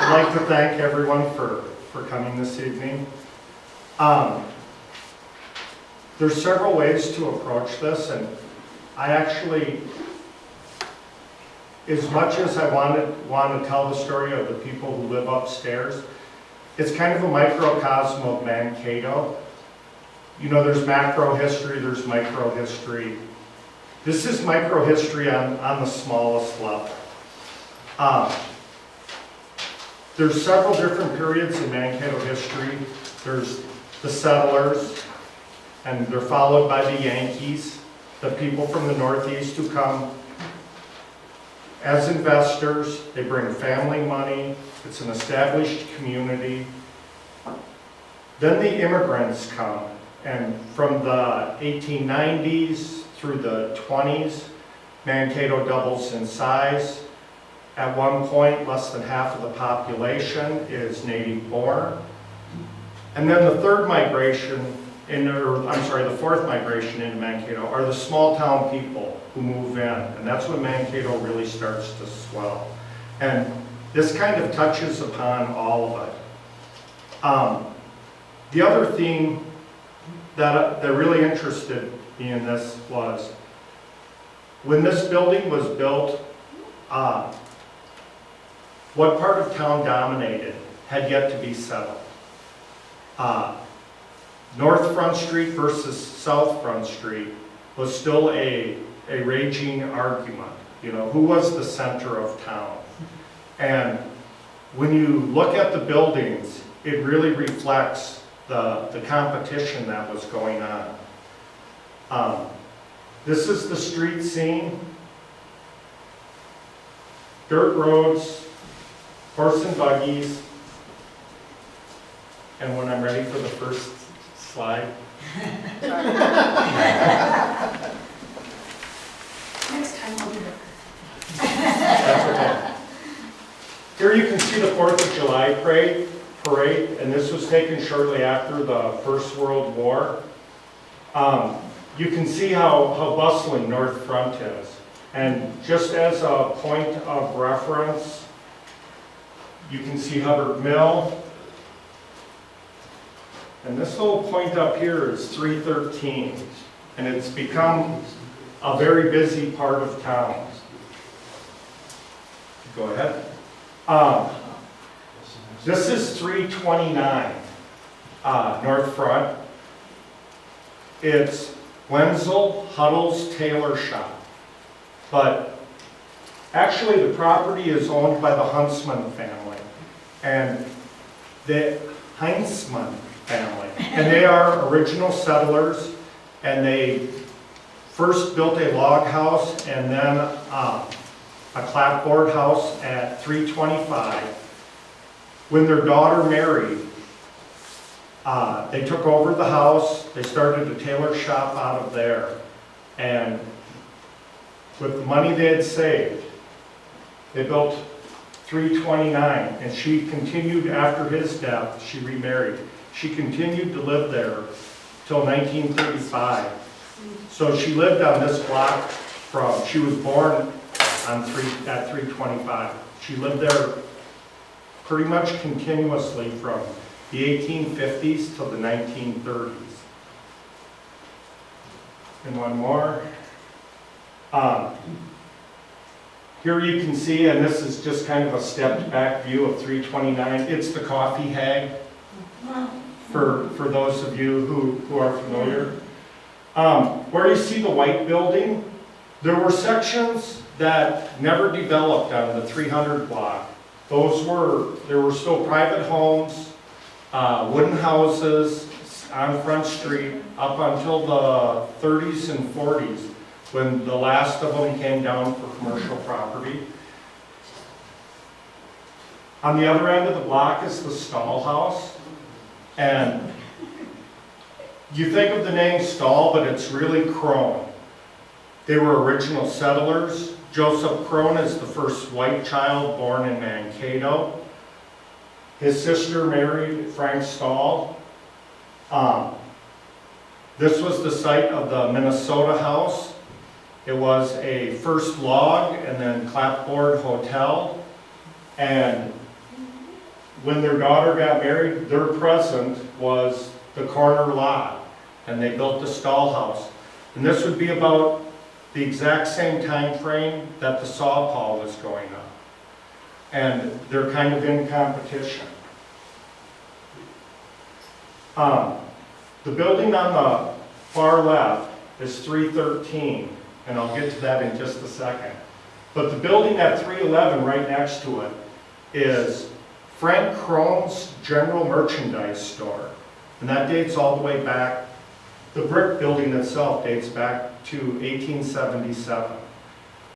I'd like to thank everyone for coming this evening. There's several ways to approach this, and I actually, as much as I want to tell the story of the people who live upstairs, it's kind of a microcosm of Mankato. You know, there's macro history, there's micro history. This is micro history on the smallest level. There's several different periods in Mankato history. There's the settlers, and they're followed by the Yankees, the people from the Northeast who come as investors. They bring family money. It's an established community. Then the immigrants come, and from the 1890s through the 20s, Mankato doubles in size. At one point, less than half of the population is native born. And then the fourth migration into Mankato are the small town people who move in. And that's when Mankato really starts to swell. And this kind of touches upon all of it. The other theme that really interested me in this was, when this building was built, what part of town dominated had yet to be settled. North Front Street versus South Front Street was still a raging argument. You know, who was the center of town? And when you look at the buildings, it really reflects the competition that was going on. This is the street scene. Dirt roads, horse and buggies, and when I'm ready for the first slide. Next time we'll do it. That's okay. Here you can see the 4th of July parade, and this was taken shortly after the First World War. You can see how bustling North Front is. And just as a point of reference, you can see Hubbard Mill. And this little point up here is 313. And it's become a very busy part of town. Go ahead. This is 329 North Front. It's Wenzel Huddle's Tailor Shop. But actually the property is owned by the Huntsman family and the Heinzman family. And they are original settlers, and they first built a log house and then a clapboard house at 325. When their daughter married, they took over the house, they started a tailor shop out of there, and with the money they had saved, they built 329, and she continued after his death. She remarried. She continued to live there till 1935. So she lived on this block she was born at 325. She lived there pretty much continuously from the 1850s till the 1930s. And one more. Here you can see, and this is just kind of a stepped back view of 329. It's the coffee hag, for those of you who are familiar. Where you see the white building, there were sections that never developed on the 300 block. There were still private homes, wooden houses on Front Street up until the 30s and 40s, when the last of them came down for commercial property. On the other end of the block is the Stahl House. And you think of the name Stahl, but it's really Crone. They were original settlers. Joseph Crone is the first white child born in Mankato. His sister married Frank Stahl. This was the site of the Minnesota House. It was a first log and then clapboard hotel. And when their daughter got married, their present was the corner lot, and they built the stall house. And this would be about the exact same time frame that the saw pall was going up. And they're kind of in competition. The building on the far left is 313, and I'll get to that in just a second. But the building at 311 right next to it is Frank Krohn's General Merchandise Store. And that dates all the way back, the brick building itself dates back to 1877.